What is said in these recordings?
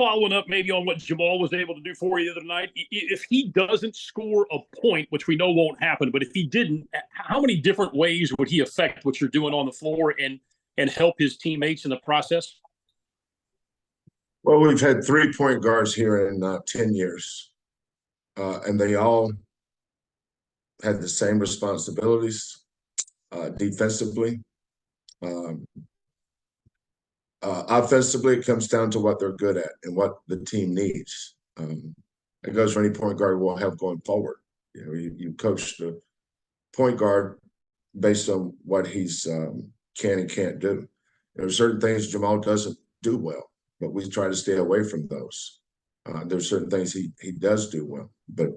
following up maybe on what Jamal was able to do for you the other night, if he doesn't score a point, which we know won't happen, but if he didn't, how many different ways would he affect what you're doing on the floor and help his teammates in the process? Well, we've had 3 point guards here in 10 years, and they all had the same responsibilities defensively. Um, Offensively, it comes down to what they're good at and what the team needs. It goes for any point guard we'll have going forward. You coach the point guard based on what he's can and can't do. There are certain things Jamal doesn't do well, but we try to stay away from those. There's certain things he does do well, but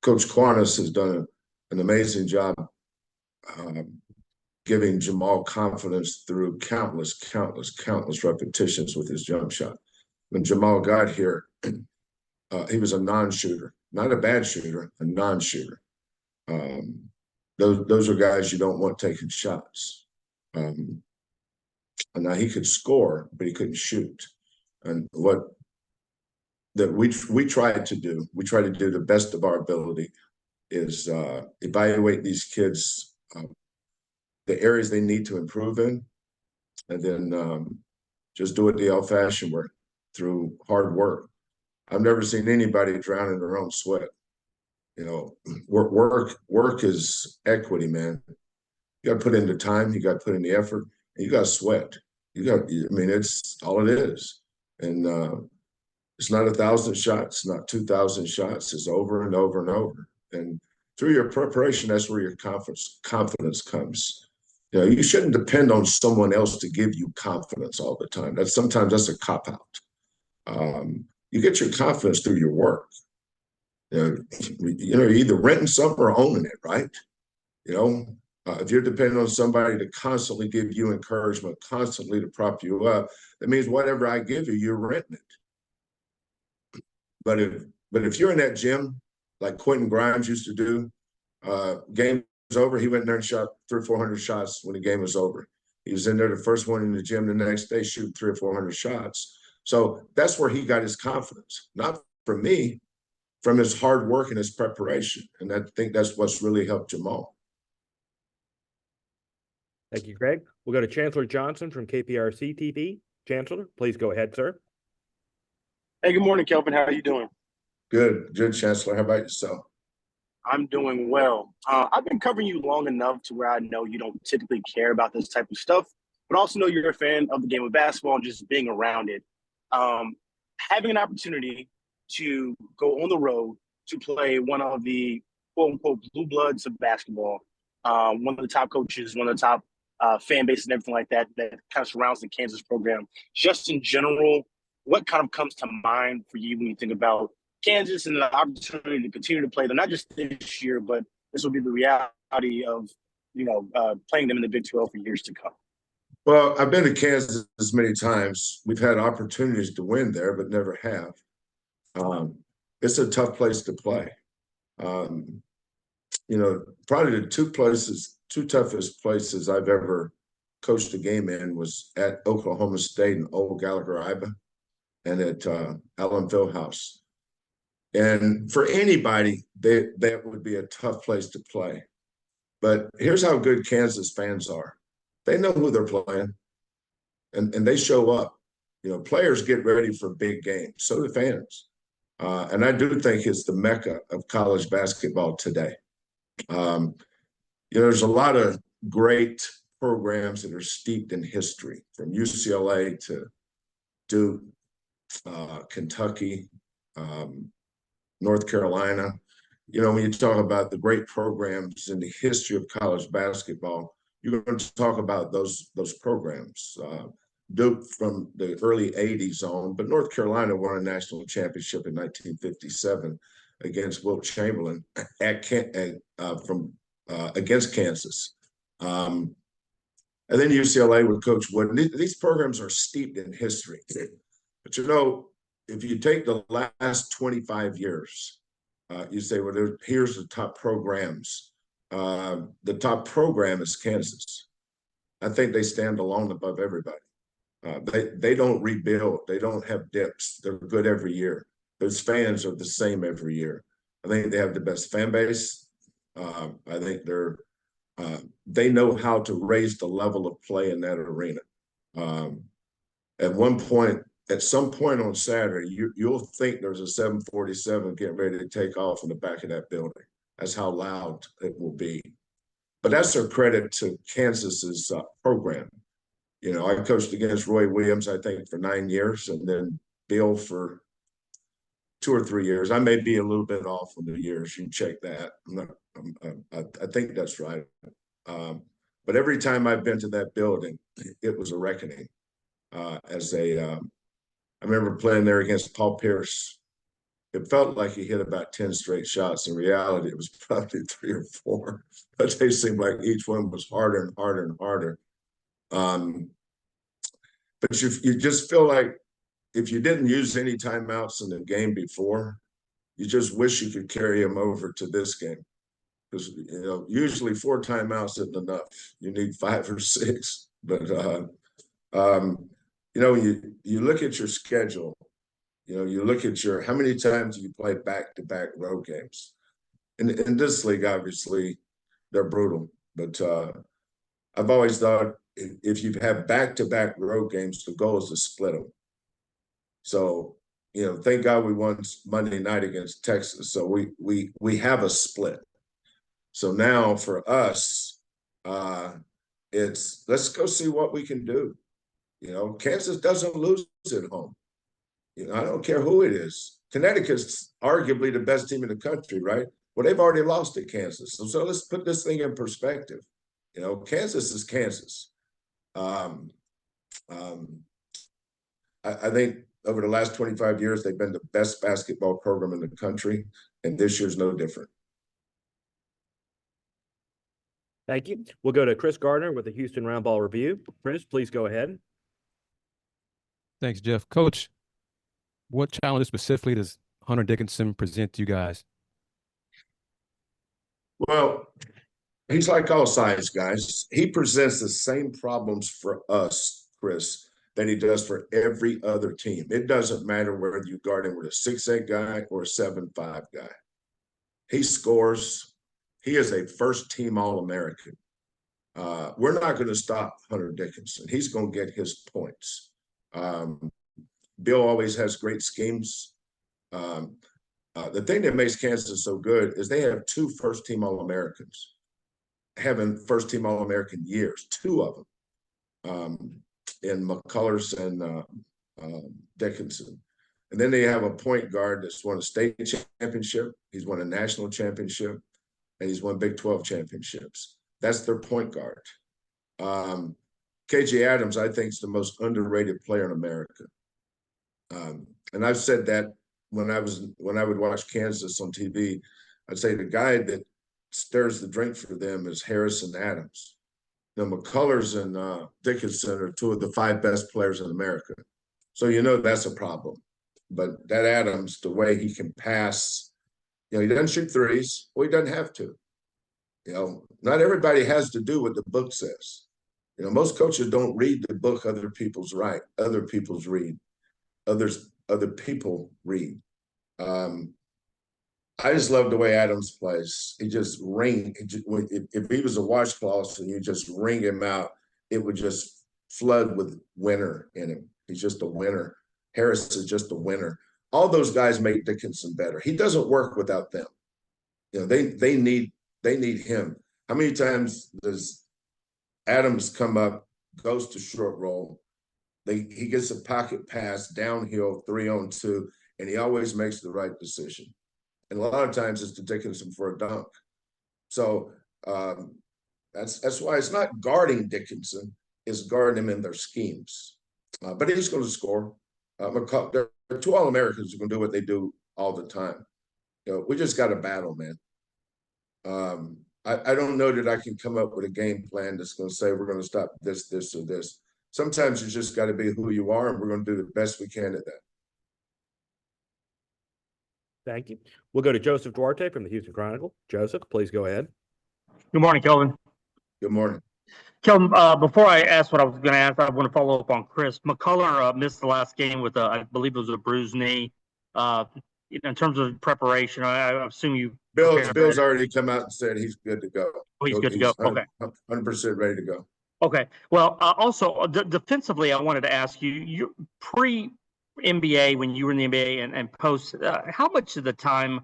Coach Quarnes has done an amazing job giving Jamal confidence through countless repetitions with his jump shot. When Jamal got here, he was a non-shooter, not a bad shooter, a non-shooter. Those are guys you don't want taking shots. And now he could score, but he couldn't shoot. And what that we try to do the best of our ability is evaluate these kids, the areas they need to improve in, and then just do it the old-fashioned way through hard work. I've never seen anybody drown in their own sweat. Work is equity, man. You got to put in the time, you got to put in the effort, and you got to sweat. It's all it is. And it's not 1,000 shots, not 2,000 shots. It's over and over and over. And through your preparation, that's where your confidence comes. You shouldn't depend on someone else to give you confidence all the time. Sometimes that's a cop-out. You get your confidence through your work. You're either renting something or owning it, right? If you're depending on somebody to constantly give you encouragement, constantly to prop you up, that means whatever I give you, you're renting it. But if you're in that gym, like Quentin Grimes used to do, game was over, he went in there and shot 300 or 400 shots when the game was over. He was in there the first one in the gym the next day, shooting 300 or 400 shots. So that's where he got his confidence, not from me, from his hard work and his preparation. And I think that's what's really helped Jamal. Thank you, Greg. We'll go to Chancellor Johnson from KPRC TV. Chancellor, please go ahead, sir. Hey, good morning, Kelvin. How are you doing? Good, Chancellor. How about yourself? I'm doing well. I've been covering you long enough to where I know you don't typically care about this type of stuff, but also know you're a fan of the game of basketball and just being around it. Having an opportunity to go on the road to play one of the quote-unquote blue bloods of basketball, one of the top coaches, one of the top fan bases and everything like that kind of surrounds the Kansas program. Just in general, what kind of comes to mind for you when you think about Kansas and the opportunity to continue to play them, not just this year, but this will be the reality of, playing them in the Big 12 for years to come? Well, I've been to Kansas many times. We've had opportunities to win there, but never have. It's a tough place to play. Probably the two toughest places I've ever coached a game in was at Oklahoma State and Old Gallagher-Iba and at Allen Fieldhouse. And for anybody, that would be a tough place to play. But here's how good Kansas fans are. They know who they're playing, and they show up. Players get ready for big games. So do fans. And I do think it's the mecca of college basketball today. There's a lot of great programs that are steeped in history, from UCLA to Duke, Kentucky, North Carolina. When you talk about the great programs in the history of college basketball, you're going to talk about those programs. Duke from the early 80s on, but North Carolina won a national championship in 1957 against Wilt Chamberlain against Kansas. And then UCLA with Coach Wooden. These programs are steeped in history. But if you take the last 25 years, you say, well, here's the top programs. The top program is Kansas. I think they stand alone above everybody. They don't rebuild. They don't have dips. They're good every year. Those fans are the same every year. I think they have the best fan base. I think they know how to raise the level of play in that arena. At some point on Saturday, you'll think there's a 747 getting ready to take off in the back of that building. That's how loud it will be. But that's a credit to Kansas's program. You know, I coached against Roy Williams, I think, for 9 years, and then Bill for 2 or 3 years. I may be a little bit off on the years. You check that. I think that's right. But every time I've been to that building, it was a reckoning. I remember playing there against Paul Pierce. It felt like he hit about 10 straight shots. In reality, it was probably 3 or 4, but they seemed like each one was harder and harder and harder. But you just feel like if you didn't use any timeouts in the game before, you just wish you could carry them over to this game. Because, you know, usually 4 timeouts isn't enough. You need 5 or 6. But, you know, you look at your schedule, you know, you look at how many times you play back-to-back road games. In this league, obviously, they're brutal. But I've always thought if you have back-to-back road games, the goal is to split them. So, you know, thank God we won Monday night against Texas. So we have a split. So now for us, it's let's go see what we can do. You know, Kansas doesn't lose at home. You know, I don't care who it is. Connecticut's arguably the best team in the country, right? Well, they've already lost at Kansas. So let's put this thing in perspective. You know, Kansas is Kansas. I think over the last 25 years, they've been the best basketball program in the country, and this year's no different. Thank you. We'll go to Chris Gardner with the Houston Roundball Review. Chris, please go ahead. Thanks, Jeff. Coach, what challenges specifically does Hunter Dickinson present to you guys? Well, he's like all size guys. He presents the same problems for us, Chris, that he does for every other team. It doesn't matter whether you guard him with a 6'8" guy or a 7'5" guy. He scores. He is a first-team All-American. We're not going to stop Hunter Dickinson. He's going to get his points. Bill always has great schemes. The thing that makes Kansas so good is they have 2 first-team All-Americans, having first-team All-American years, 2 of them, in McCullers and Dickinson. And then they have a point guard that's won a state championship. He's won a national championship, and he's won Big 12 championships. That's their point guard. KJ Adams, I think, is the most underrated player in America. And I've said that when I would watch Kansas on TV, I'd say the guy that stirs the drink for them is Harrison Adams. Now, McCullers and Dickinson are 2 of the 5 best players in America. So, you know, that's a problem. But that Adams, the way he can pass, you know, he doesn't shoot threes. Well, he doesn't have to. You know, not everybody has to do what the book says. You know, most coaches don't read the book other people's write, other people's read, other people read. I just love the way Adams plays. He just if he was a washcloth and you just wring him out, it would just flood with winner in him. He's just a winner. Harris is just a winner. All those guys make Dickinson better. He doesn't work without them. You know, they need him. How many times does Adams come up, goes to short roll? He gets a pocket pass downhill, 3-on-2, and he always makes the right decision. And a lot of times it's to Dickinson for a dunk. So that's why it's not guarding Dickinson, it's guarding him in their schemes. But he's going to score. There are 2 All-Americans who can do what they do all the time. You know, we just got to battle, man. I don't know that I can come up with a game plan that's going to say we're going to stop this, this, or this. Sometimes you just got to be who you are, and we're going to do the best we can at that. Thank you. We'll go to Joseph Duarte from the Houston Chronicle. Joseph, please go ahead. Good morning, Kelvin. Good morning. Kelvin, before I ask what I was going to ask, I want to follow up on Chris. McCullough missed the last game with, I believe it was a bruised knee. In terms of preparation, I assume you. Bill's already come out and said he's good to go. Oh, he's good to go. Okay. 100% ready to go. Okay. Well, also defensively, I wanted to ask you, you pre-NBA, when you were in the NBA and post, how much of the time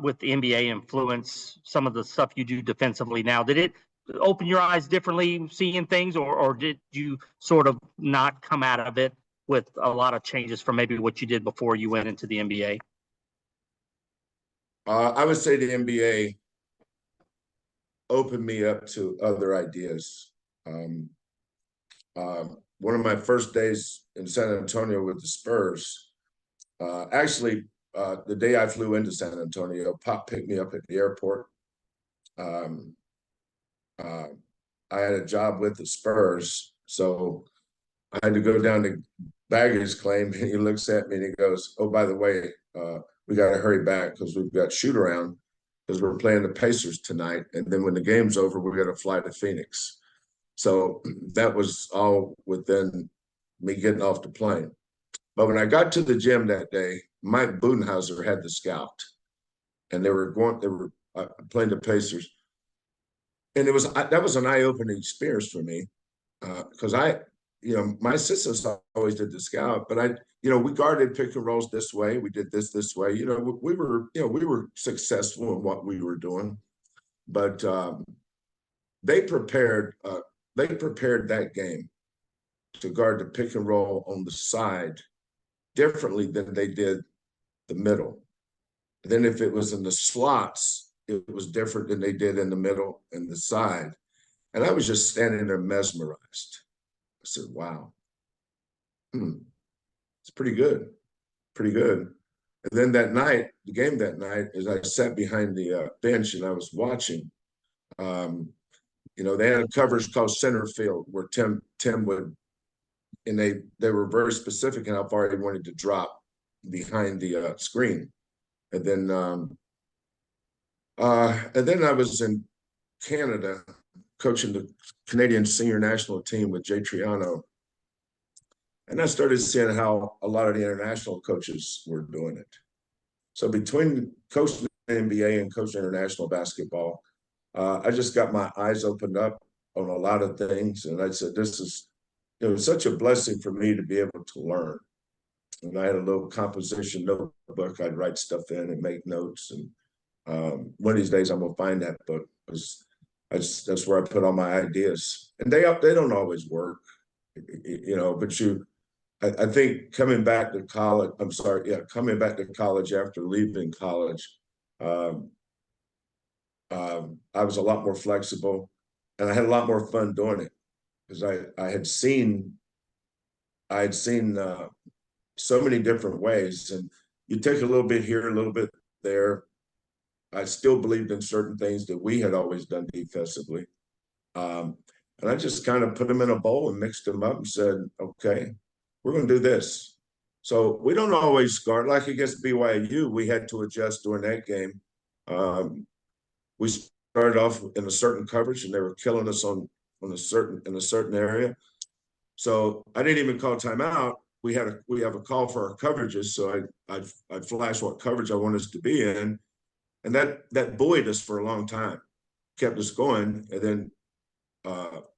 with the NBA influence some of the stuff you do defensively now? Did it open your eyes differently seeing things, or did you sort of not come out of it with a lot of changes from maybe what you did before you went into the NBA? I would say the NBA opened me up to other ideas. One of my first days in San Antonio with the Spurs, the day I flew into San Antonio, Pop picked me up at the airport. I had a job with the Spurs, so I had to go down to baggage claim, and he looks at me and he goes, "Oh, by the way, we got to hurry back because we've got shoot around because we're playing the Pacers tonight, and then when the game's over, we're going to fly to Phoenix." So that was all within me getting off the plane. But when I got to the gym that day, Mike Budenhauser had the scout, and they were playing the Pacers. And that was an eye-opening experience for me because my assistants always did the scout, but we guarded pick and rolls this way. We did this way. We were successful in what we were doing, but they prepared that game to guard the pick and roll on the side differently than they did the middle. And then if it was in the slots, it was different than they did in the middle and the side. And I was just standing there mesmerized. I said, wow, it's pretty good. And then the game that night, as I sat behind the bench and I was watching, they had a coverage called center field where Tim would, and they were very specific in how far he wanted to drop behind the screen. And then I was in Canada coaching the Canadian senior national team with Jay Triano. And I started seeing how a lot of the international coaches were doing it. So between coaching the NBA and coaching international basketball, I just got my eyes opened up on a lot of things. And I said, it was such a blessing for me to be able to learn. And I had a little composition notebook. I'd write stuff in and make notes. And one of these days I'm going to find that book because that's where I put all my ideas. And they don't always work, but I think coming back to college after leaving college, I was a lot more flexible and I had a lot more fun doing it because I had seen so many different ways, and you take a little bit here, a little bit there. I still believed in certain things that we had always done defensively. And I just kind of put them in a bowl and mixed them up and said, okay, we're going to do this. So we don't always guard. Like against BYU, we had to adjust during that game. We started off in a certain coverage and they were killing us in a certain area. So I didn't even call timeout. We have a call for our coverages. So I flashed what coverage I wanted us to be in. And that buoyed us for a long time, kept us going. And then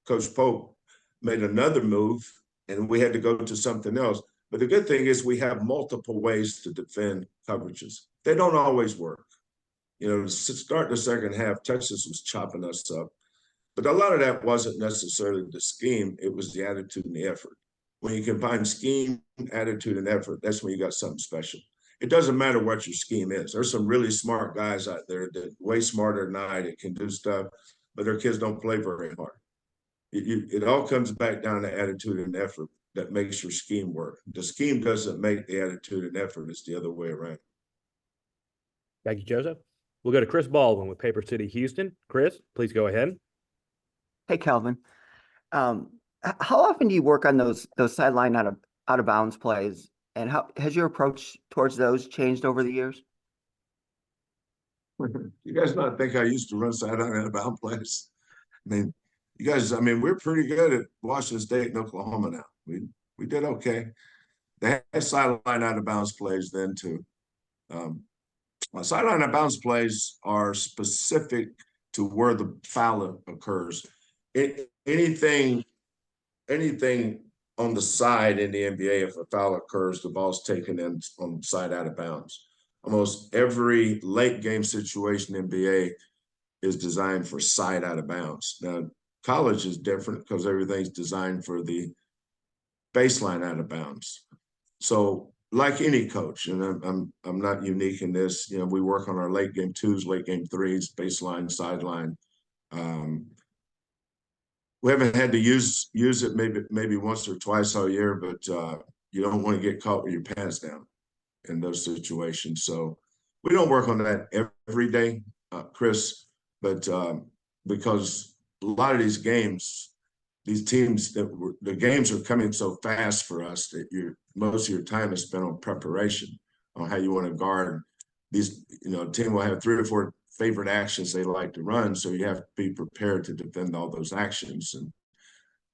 Coach Pope made another move and we had to go to something else. But the good thing is we have multiple ways to defend coverages. They don't always work. To start the second half, Texas was chopping us up. But a lot of that wasn't necessarily the scheme. It was the attitude and the effort. When you combine scheme, attitude, and effort, that's when you got something special. It doesn't matter what your scheme is. There's some really smart guys out there that way smarter than I that can do stuff, but their kids don't play very hard. It all comes back down to attitude and effort that makes your scheme work. The scheme doesn't make the attitude and effort. It's the other way around. Thank you, Joseph. We'll go to Chris Baldwin with Paper City, Houston. Chris, please go ahead. Hey, Kelvin. How often do you work on those sideline out of bounds plays, and how has your approach towards those changed over the years? You guys not think I used to run sideline out of bounds plays? I mean, you guys, I mean, we're pretty good at Washington State and Oklahoma now. We did okay. They had sideline out of bounds plays then too. Sideline out of bounds plays are specific to where the foul occurs. Anything on the side in the NBA, if a foul occurs, the ball's taken in on the side out of bounds. Almost every late game situation in NBA is designed for side out of bounds. Now, college is different because everything's designed for the baseline out of bounds. So, like any coach, and I'm not unique in this. You know, we work on our late game twos, late game threes, baseline, sideline. We haven't had to use it maybe once or twice all year, but you don't want to get caught with your pants down in those situations. So we don't work on that every day, Chris, but because a lot of these games, these teams the games are coming so fast for us that most of your time is spent on preparation on how you want to guard these. You know, a team will have 3 or 4 favorite actions they like to run, so you have to be prepared to defend all those actions.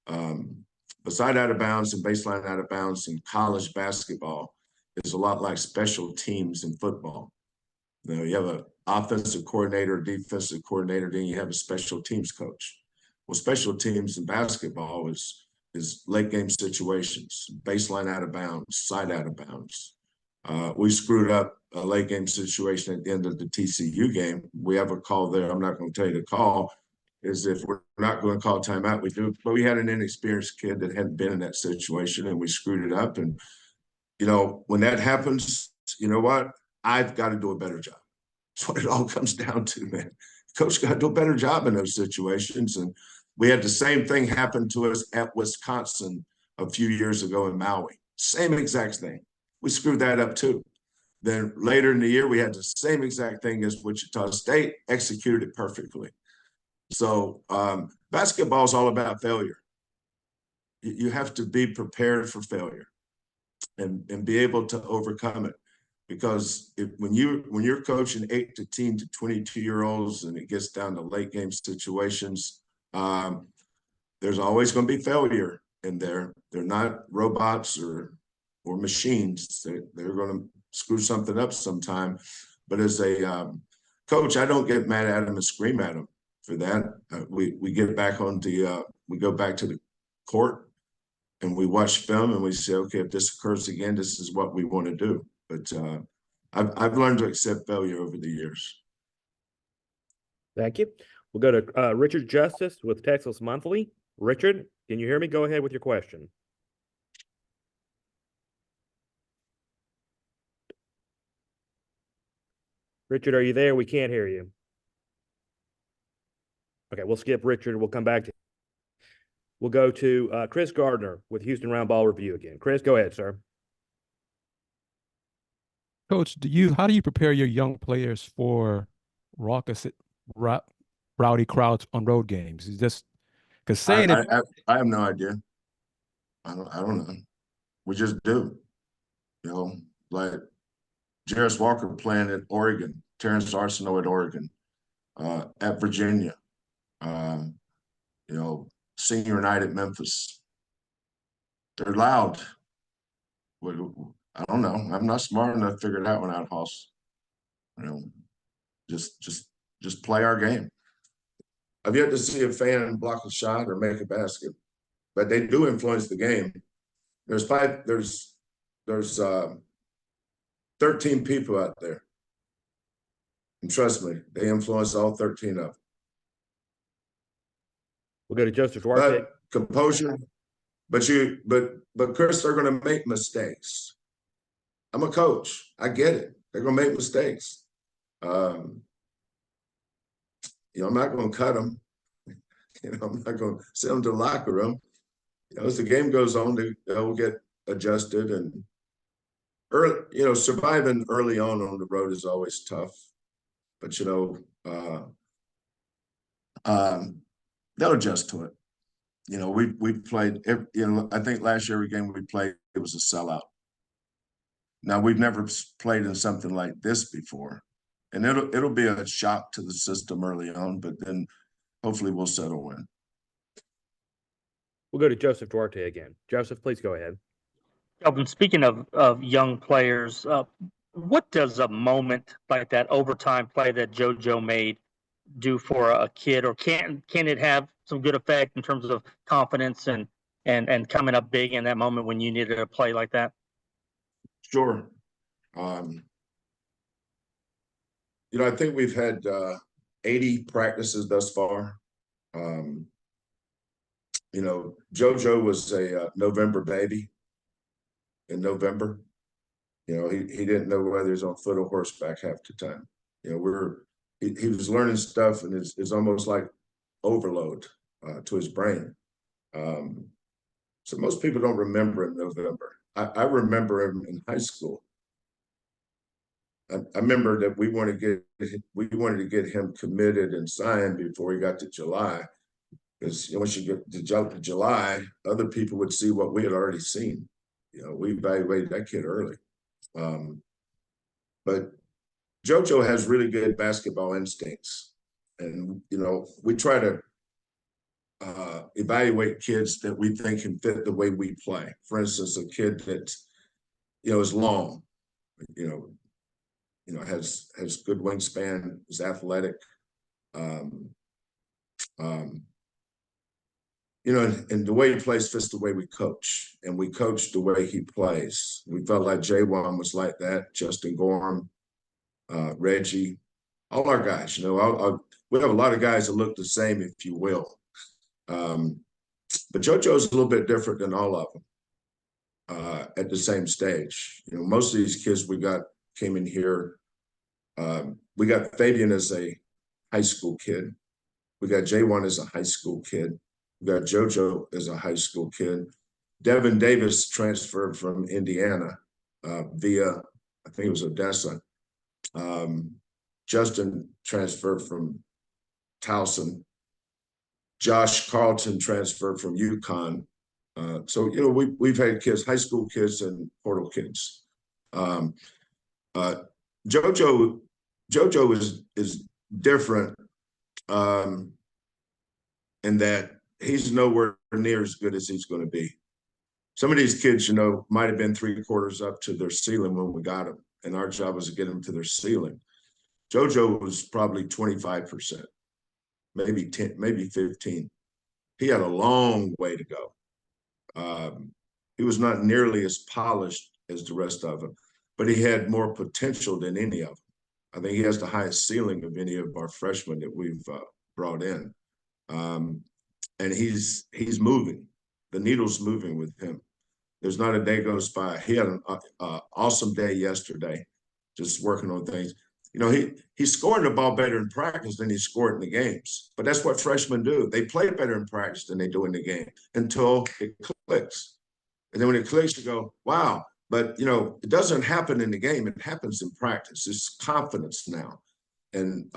And beside out of bounds and baseline out of bounds in college basketball is a lot like special teams in football. You know, you have an offensive coordinator, defensive coordinator, then you have a special teams coach. Well, special teams in basketball is late game situations, baseline out of bounds, side out of bounds. We screwed up a late game situation at the end of the TCU game. We have a call there. I'm not going to tell you the call. Is if we're not going to call timeout, we do. But we had an inexperienced kid that hadn't been in that situation, and we screwed it up. And you know, when that happens, you know what? I've got to do a better job. That's what it all comes down to, man. Coach got to do a better job in those situations. And we had the same thing happen to us at Wisconsin a few years ago in Maui. Same exact thing. We screwed that up too. Then later in the year, we had the same exact thing as Wichita State, executed it perfectly. So basketball is all about failure. You have to be prepared for failure and be able to overcome it. Because when you're coaching 18 to 22-year-olds and it gets down to late game situations, there's always going to be failure in there. They're not robots or machines. They're going to screw something up sometime. But as a coach, I don't get mad at them and scream at them for that. We get back on we go back to the court and we watch film and we say, okay, if this occurs again, this is what we want to do. But I've learned to accept failure over the years. Thank you. We'll go to Richard Justice with Texas Monthly. Richard, can you hear me? Go ahead with your question. Richard, are you there? We can't hear you. Okay, we'll skip Richard. We'll come back to. We'll go to Chris Gardner with Houston Round Ball Review again. Chris, go ahead, sir. Coach, how do you prepare your young players for raucous, rowdy crowds on road games? Is just because saying it. I have no idea. I don't know. We just do. You know, like Jarris Walker playing at Oregon, Terrence Arsenault at Oregon, at Virginia. You know, senior night at Memphis. They're loud. I don't know. I'm not smart enough to figure it out when out, Hoss. You know, just play our game. I've yet to see a fan block a shot or make a basket, but they do influence the game. There's 13 people out there, and trust me, they influence all 13 of them. We'll go to Joseph Duarte. But composure, but Chris, they're going to make mistakes. I'm a coach. I get it. They're going to make mistakes. You know, I'm not going to cut them. You know, I'm not going to send them to the locker room. You know, as the game goes on, they'll get adjusted. And early, you know, surviving early on the road is always tough. But you know, they'll adjust to it. You know, we played. You know, I think last year every game we played, it was a sellout. Now we've never played in something like this before, and it'll be a shock to the system early on, but then hopefully we'll settle in. We'll go to Joseph Duarte again. Joseph, please go ahead. Kelvin, speaking of young players, what does a moment like that overtime play that JoJo made do for a kid, or can it have some good effect in terms of confidence and coming up big in that moment when you needed a play like that? Sure. I think we've had 80 practices thus far. JoJo was a November baby in November. He didn't know whether he was on foot or horseback half the time. He was learning stuff, and it's almost like overload to his brain. So most people don't remember him in November. I remember him in high school. I remember that we wanted to get him committed and signed before he got to July, because once you get to July, other people would see what we had already seen. We evaluated that kid early. But JoJo has really good basketball instincts, and we try to evaluate kids that we think can fit the way we play. For instance, a kid that is long, has good wingspan, is athletic, and the way he plays fits the way we coach, and we coach the way he plays. We felt like J1 was like that, Justin Gorham, Reggie, all our guys. We have a lot of guys that look the same, if you will. But JoJo's a little bit different than all of them at the same stage. Most of these kids came in here. We got Fabian as a high school kid. We got J1 as a high school kid. We got JoJo as a high school kid. Devin Davis transferred from Indiana via, I think it was Odessa. Justin transferred from Towson. Josh Carlton transferred from UConn. So we've had kids, high school kids and portal kids. JoJo is different in that he's nowhere near as good as he's going to be. Some of these kids, might have been 3/4 up to their ceiling when we got them, and our job was to get them to their ceiling. JoJo was probably 25%, maybe 10, maybe 15. He had a long way to go. He was not nearly as polished as the rest of them, but he had more potential than any of them. I think he has the highest ceiling of any of our freshmen that we've brought in. And he's moving. The needle's moving with him. There's not a day goes by. He had an awesome day yesterday, just working on things. He's scoring the ball better in practice than he scored in the games. But that's what freshmen do. They play better in practice than they do in the game until it clicks. And then when it clicks, you go, wow. But, it doesn't happen in the game. It happens in practice. It's confidence now. And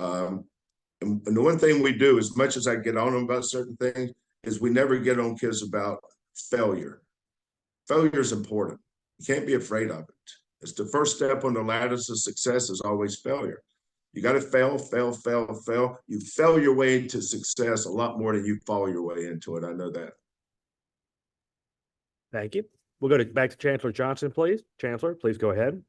the one thing we do, as much as I get on them about certain things, is we never get on kids about failure. Failure is important. You can't be afraid of it. It's the first step on the ladder to success is always failure. You got to fail. You fail your way to success a lot more than you fall your way into it. I know that. Thank you. We'll go back to Chancellor Johnson, please. Chancellor, please go ahead.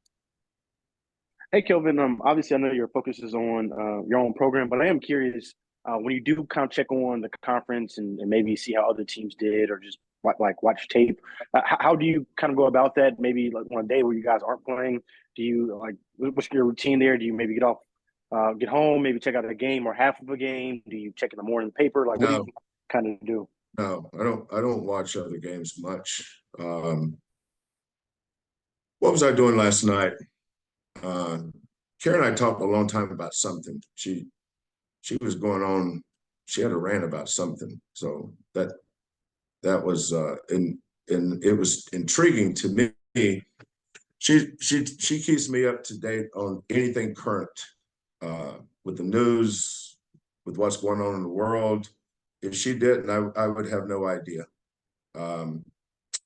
Hey, Kelvin. Obviously, I know your focus is on your own program, but I am curious when you do kind of check on the conference and maybe see how other teams did, or just watch tape. How do you kind of go about that? Maybe like on a day where you guys aren't playing, do you what's your routine there? Do you maybe get home, maybe check out a game or half of a game? Do you check in the morning paper? What do you kind of do? No, I don't watch other games much. What was I doing last night? Karen and I talked a long time about something. She was going on. She had a rant about something. So that was and it was intriguing to me. She keeps me up to date on anything current with the news, with what's going on in the world. If she didn't, I would have no idea.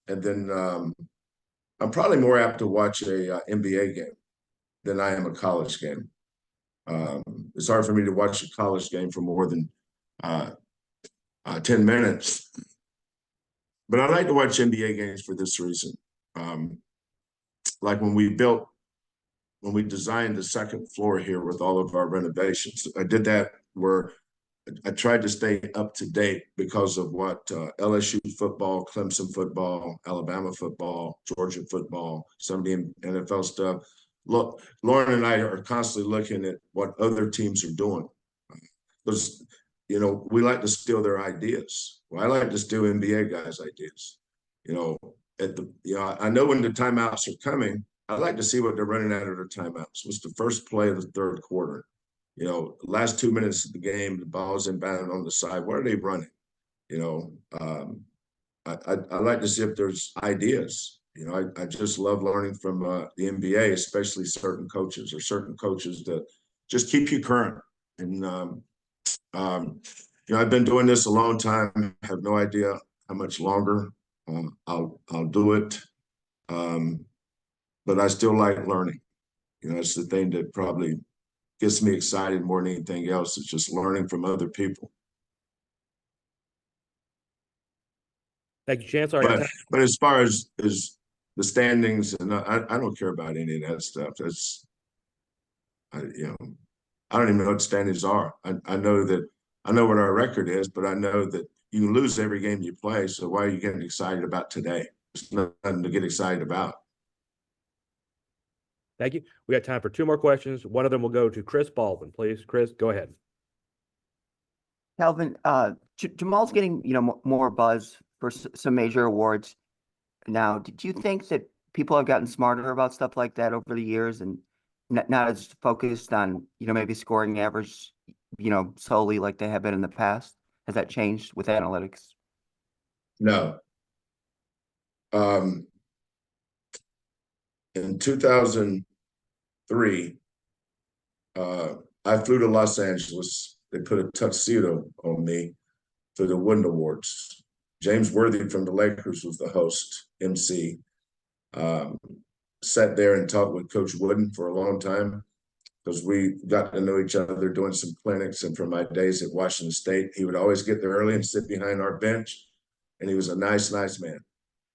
And then I'm probably more apt to watch a NBA game than I am a college game. It's hard for me to watch a college game for more than 10 minutes. But I like to watch NBA games for this reason. Like when we designed the second floor here with all of our renovations, I did that where I tried to stay up to date because of what LSU football, Clemson football, Alabama football, Georgia football, some of the NFL stuff. Look, Lauren and I are constantly looking at what other teams are doing. Because, we like to steal their ideas. Well, I like to steal NBA guys' ideas. I know when the timeouts are coming, I like to see what they're running at their timeouts. What's the first play of the third quarter? Last 2 minutes of the game, the ball's inbound on the side. What are they running? I like to see if there's ideas. I just love learning from the NBA, especially certain coaches that just keep you current. And I've been doing this a long time. I have no idea how much longer I'll do it. But I still like learning. It's the thing that probably gets me excited more than anything else. It's just learning from other people. Thank you, Chancellor. But as far as the standings, and I don't care about any of that stuff. I don't even know what standings are. I know what our record is, but I know that you can lose every game you play. So why are you getting excited about today? There's nothing to get excited about. Thank you. We got time for 2 more questions. One of them will go to Chris Baldwin. Please, Chris, go ahead. Kelvin, Jamal's getting more buzz for some major awards now. Did you think that people have gotten smarter about stuff like that over the years and not as focused on maybe scoring average solely like they have been in the past? Has that changed with analytics? No. In 2003, I flew to Los Angeles. They put a tuxedo on me for the Wooden Awards. James Worthy from the Lakers was the host, MC. Sat there and talked with Coach Wooden for a long time because we got to know each other doing some clinics. And from my days at Washington State, he would always get there early and sit behind our bench. And he was a nice man.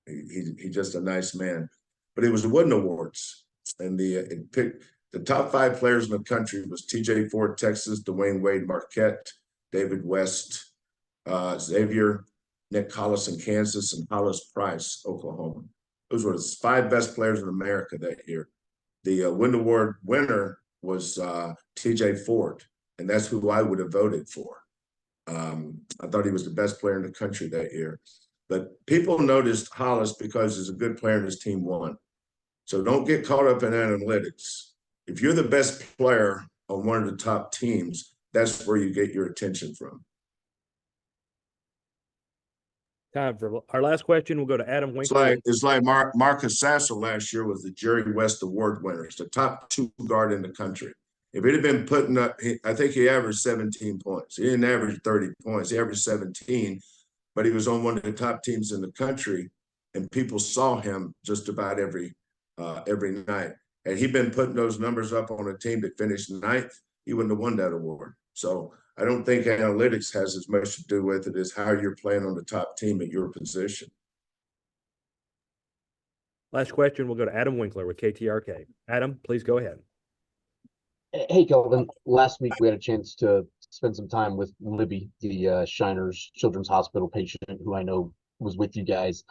He just a nice man. But it was the Wooden Awards, and it picked the top 5 players in the country was T.J. Ford, Texas, Dwayne Wade, Marquette, David West, Xavier, Nick Collison, Kansas, and Hollis Price, Oklahoma. Those were the 5 best players in America that year. The Wooden Award winner was T.J. Ford, and that's who I would have voted for. I thought he was the best player in the country that year. But people noticed Hollis because he's a good player and his team won. So don't get caught up in analytics. If you're the best player on one of the top teams, that's where you get your attention from. Time for our last question. We'll go to Adam Winkler. It's like Marcus Sasser last year was the Jerry West Award winner. It's the top 2 guard in the country. If it had been putting up, I think he averaged 17 points. He didn't average 30 points. He averaged 17. But he was on one of the top teams in the country, and people saw him just about every night. Had he been putting those numbers up on a team that finished 9th, he wouldn't have won that award. So I don't think analytics has as much to do with it as how you're playing on the top team at your position. Last question, we'll go to Adam Winkler with KTRK. Adam, please go ahead. Hey, Kelvin. Last week we had a chance to spend some time with Libby, the Shriners Children's Hospital patient who I know was with you guys.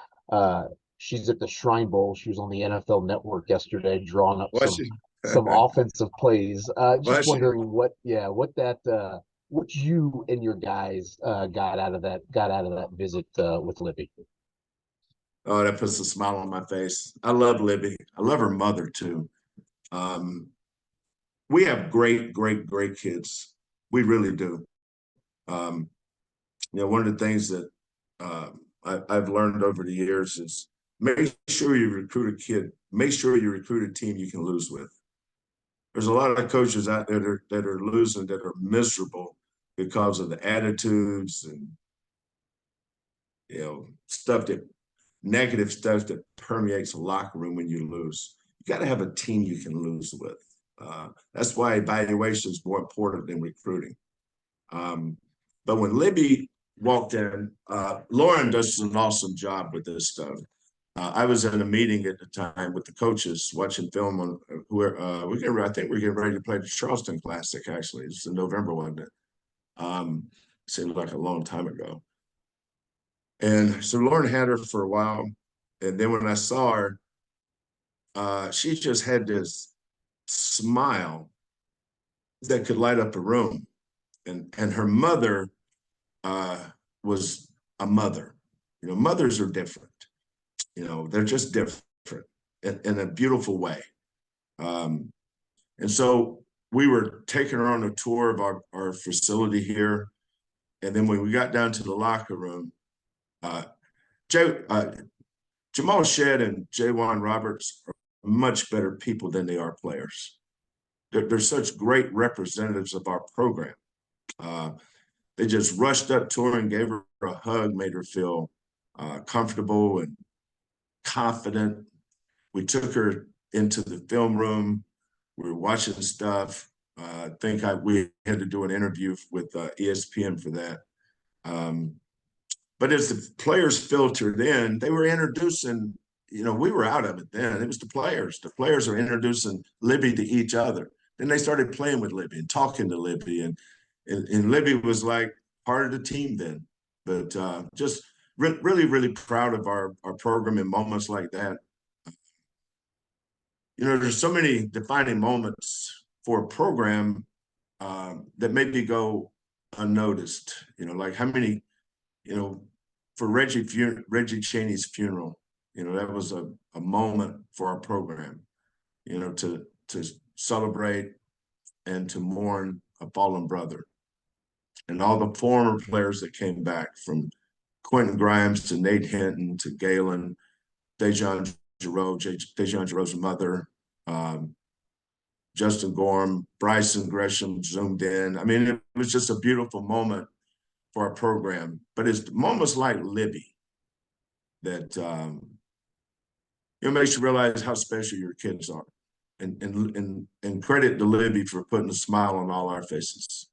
She's at the Shrine Bowl. She was on the NFL Network yesterday, drawing up some offensive plays. Just wondering what you and your guys got out of that visit with Libby. Oh, that puts a smile on my face. I love Libby. I love her mother too. We have great kids. We really do. One of the things that I've learned over the years is make sure you recruit a kid. Make sure you recruit a team you can lose with. There's a lot of coaches out there that are losing, that are miserable because of the attitudes and negative stuff that permeates a locker room when you lose. You got to have a team you can lose with. That's why evaluation is more important than recruiting. But when Libby walked in. Lauren does an awesome job with this stuff. I was in a meeting at the time with the coaches watching film on I think we're getting ready to play the Charleston Classic, actually. It's in November, wasn't it? Seemed like a long time ago. And so Lauren had her for a while. And then when I saw her, she just had this smile that could light up a room. And her mother was a mother. You know, mothers are different. You know, they're just different in a beautiful way. And so we were taking her on a tour of our facility here. And then when we got down to the locker room, Jamal Shedd and Jaywan Roberts are much better people than they are players. They're such great representatives of our program. They just rushed up to her and gave her a hug, made her feel comfortable and confident. We took her into the film room. We were watching stuff. I think we had to do an interview with ESPN for that. But as the players filtered in, they were introducing, you know, we were out of it then. It was the players. The players are introducing Libby to each other. Then they started playing with Libby and talking to Libby. And Libby was like part of the team then. But just really, really proud of our program in moments like that. You know, there's so many defining moments for a program that maybe go unnoticed. You know, like how many, you know, for Reggie Chaney's funeral, you know, that was a moment for our program, you know, to celebrate and to mourn a fallen brother. And all the former players that came back, from Quentin Grimes to Nate Hinton to Galen, Dejan Giroux's mother, Justin Gorham, Bryson Gresham zoomed in. I mean, it was just a beautiful moment for our program. But it's moments like Libby that it makes you realize how special your kids are. And credit to Libby for putting a smile on all our faces.